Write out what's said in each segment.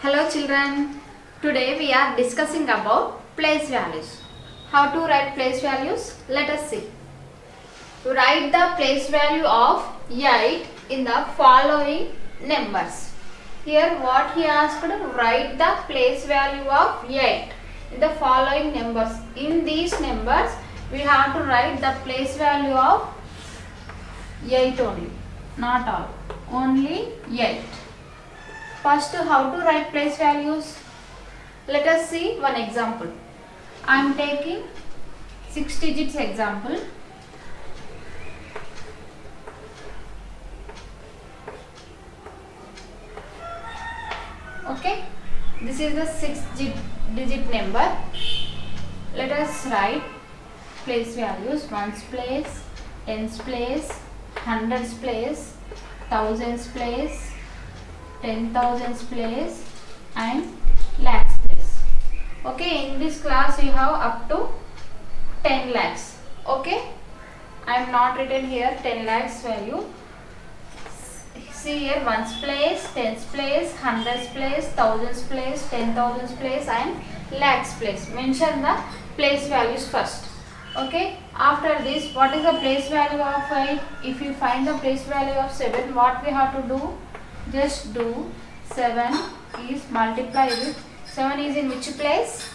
Hello children, today we are discussing about place values. How to write place values? Let us see. Write the place value of 8 in the following numbers. Here what he asked, write the place value of 8 in the following numbers. In these numbers we have to write the place value of 8 only, not all, only 8. First, how to write place values? Let us see one example. I am taking 6 digits example. Okay, this is the 6 digit number. Let us write place values: ones place, tens place, hundreds place, thousands place, 10,000 place and lakhs place. Okay, in this class you have up to 10 lakhs. Okay, I am not written here 10 lakhs value. See here, ones place, tens place, hundreds place, thousands place, 10,000 place and lakhs place. Mention the place values first. Okay, after this, what is the place value of 8? If you find the place value of 7, what we have to do? Just do 7 is multiply with 7 is in which place?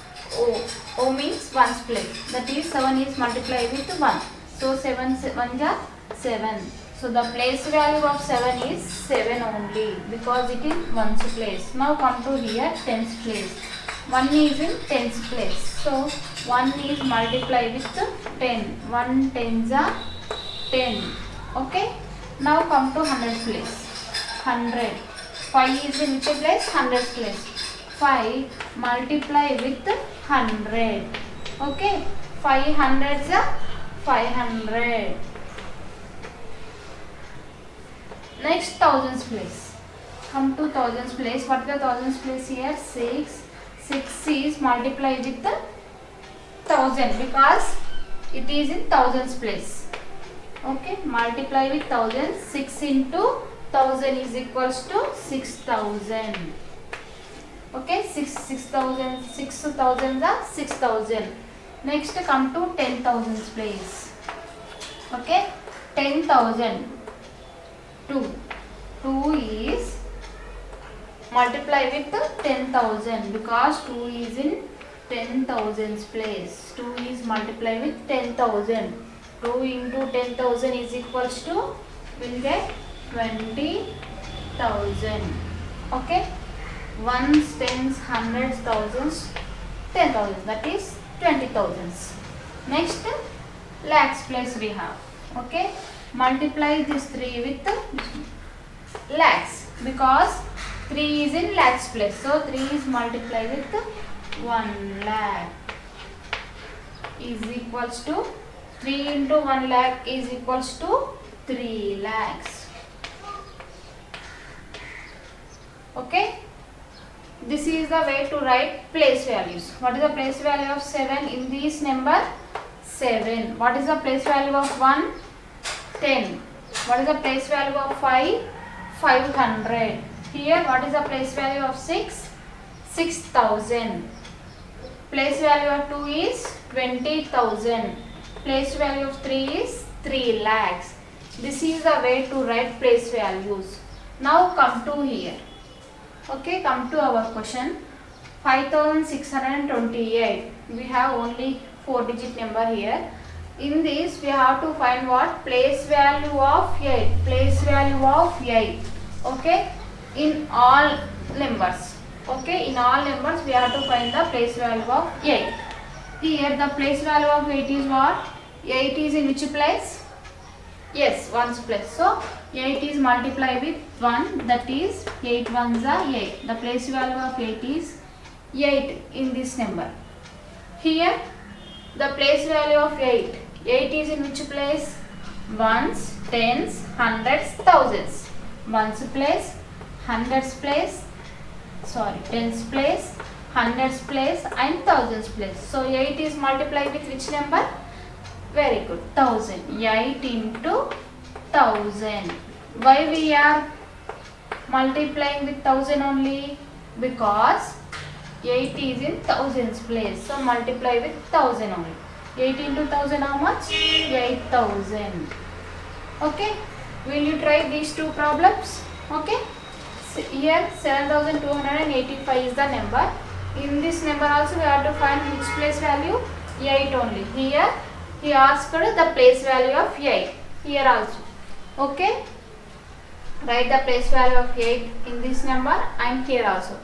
O means ones place. That is 7 is multiplied with 1. So 7 1 are 7. So the place value of 7 is 7 only because it is ones place. Now come to here tens place. 1 is in tens place. So 1 is multiplied with 10. 1 tens are 10. Okay. Now come to hundreds place. 100. 5 is in which place? Hundreds place. 5 multiply with 100. Okay. 500 is 500. Next thousands place. Come to thousands place. What is the thousands place here? 6. 6 is multiply with 1000 because it is in thousands place. Okay. Multiply with 1000. 6 into 1000 is equals to 6000. Okay, 6,000 are 6000. Next come to 10,000 place. Okay, 10,000. 2 is multiply with 10,000 because 2 is in 10,000 place. 2 is multiply with 10,000. 2 into 10,000 is equals to, will get 20,000. Okay, ones, tens, hundreds, thousands, 10,000, that is 20,000. Next lakhs place we have. Okay, multiply this 3 with lakhs because 3 is in lakhs place. So 3 is multiplied with 1 lakh is equals to 3 into 1 lakh is equals to 3 lakhs. Okay, this is the way to write place values. What is the place value of 7 in this number? 7. What is the place value of 1? 10. What is the place value of 5? 500. Here what is the place value of 6? 6,000. Place value of 2 is 20,000. Place value of 3 is 3 lakhs. This is the way to write place values. Now come to here. Okay, come to our question. 5,628. We have only 4 digit number here. In this we have to find what? Place value of 8. Place value of 8. Okay, in all numbers. Okay, in all numbers we have to find the place value of 8. Here the place value of 8 is what? 8 is in which place? Yes, ones place. So 8 is multiplied with 1, that is 8 ones are 8. The place value of 8 is 8 in this number. Here the place value of 8. 8 is in which place? Ones, tens, hundreds, thousands. Ones place, hundreds place, tens place, hundreds place and thousands place. So 8 is multiplied with which number? Very good, 1000. 8 into 1000. Why we are multiplying with 1000 only? because 8 is in thousands place, so multiply with 1000 only. 8 into 1000 how much? 8000. Okay, will you try these two problems? Okay, so here 7285 is the number. In this number also we have to find which place value? 8 only. Here he asked the place value of 8. Here also. Okay, write the place value of 8 in this number and here also.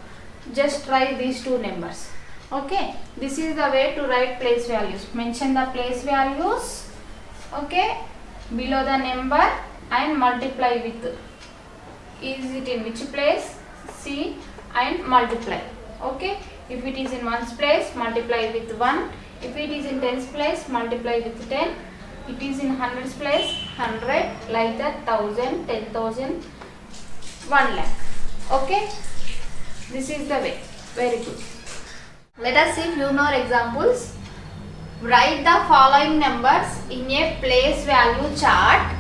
Just try these two numbers. Okay, this is the way to write place values. Mention the place values, okay, below the number and multiply with. Is it in which place? See and multiply. Okay, if it is in ones place, multiply with 1. If it is in tens place, multiply with 10. It is in hundreds place, 100, like that, 1000, 10,000, 1 lakh. Okay, this is the way. Very good. Let us see few more examples. Write the following numbers in a place value chart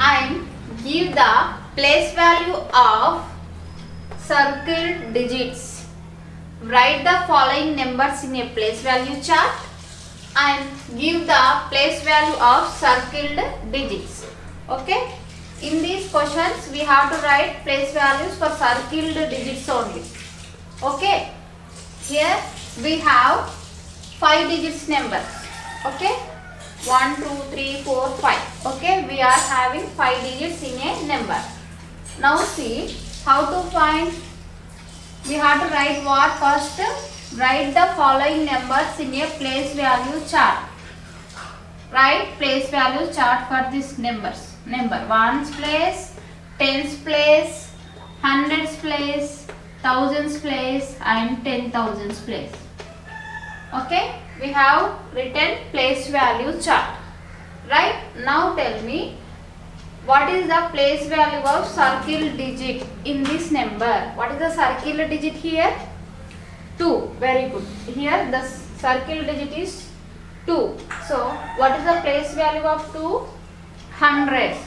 and give the place value of circled digits. Write the following numbers in a place value chart and give the place value of circled digits. Okay, in these questions we have to write place values for circled digits only. Okay, here we have 5 digits numbers. Okay, 1 2 3 4 5. Okay, we are having 5 digits in a number. Now see how to find. We have to write what first? Write the following numbers in a place value chart. Write place value chart for these numbers. Number ones place, tens place, hundreds place, thousands place and 10,000s place. Okay, we have written place value chart. Right, now tell me what is the place value of circle digit in this number. What is the circle digit here? 2. Very good. Here the circle digit is 2. So what is the place value of 2? 100.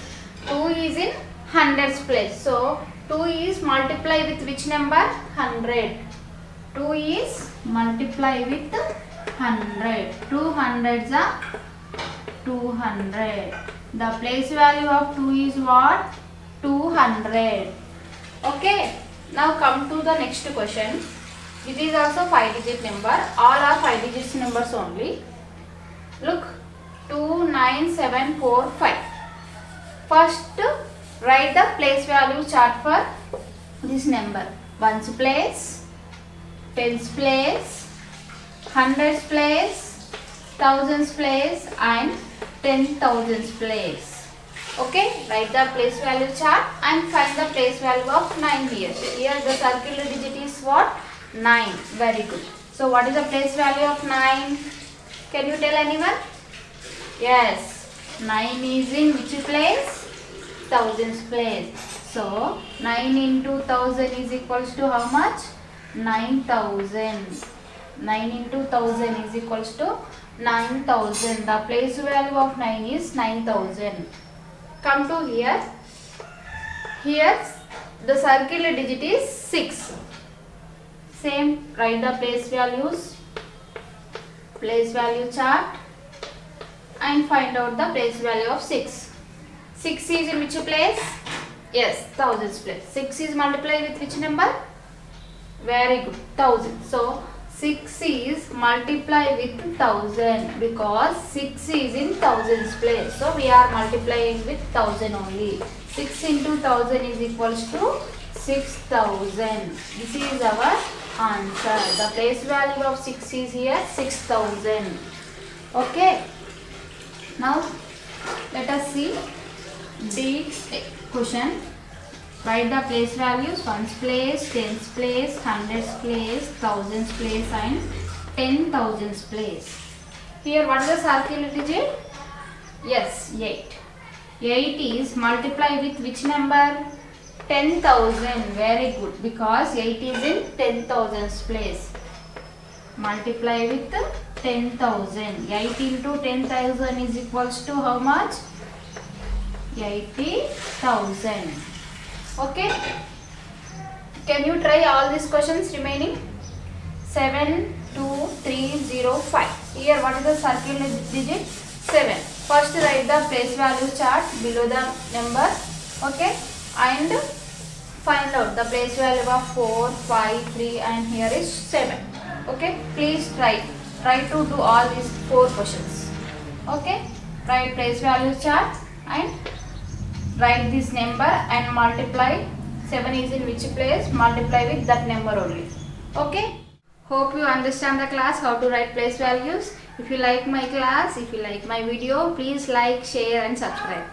2 is in hundreds place. So 2 is multiply with which number? 100. 2 is multiply with 100. 2 hundreds are 200. The place value of 2 is what? 200. Okay. Now come to the next question. It is also 5 digit number. All are 5 digits numbers only. Look, 2, 9, 7, 4, 5. First, write the place value chart for this number. Ones place, tens place, hundreds place, thousands place and 10,000s place. Okay, write the place value chart and find the place value of 9 here. Here the circular digit is what? 9. Very good. So what is the place value of 9? Can you tell anyone? Yes, 9 is in which place? Thousands place. So 9 into 1000 is equals to how much? 9,000. 9 into 1000 is equals to 9,000. The place value of 9 is 9,000. Come to here. Here the circular digit is 6. Same, write the place values, place value chart and find out the place value of 6. 6 is in which place? Yes, thousands place. 6 is multiplied with which number? Very good, 1000. So 6 is multiplied with 1000 because 6 is in thousands place. So we are multiplying with 1000 only. 6 into 1000 is equals to 6000. This is our answer. The place value of 6 is here 6000. Okay. Now let us see the question. Write the place values: ones place, tens place, hundreds place, thousands place and 10,000s place. Here what is the circular digit? Yes, 8. 8 is multiplied with which number? 10,000. Very good, because 8 is in 10,000s place. Multiply with 10,000. 8 into 10,000 is equals to how much? 80,000. Okay. Can you try all these questions remaining? 7, 2, 3, 0, 5. Here what is the circle digit? 7. First write the place value chart below the number. Okay, and find out the place value of 4, 5, 3 and here is 7. Okay, please try to do all these 4 questions. Okay, write place value chart and write this number and multiply. 7 is in which place? Multiply with that number only. Okay, hope you understand the class how to write place values. If you like my class, if you like my video, please like, share and subscribe.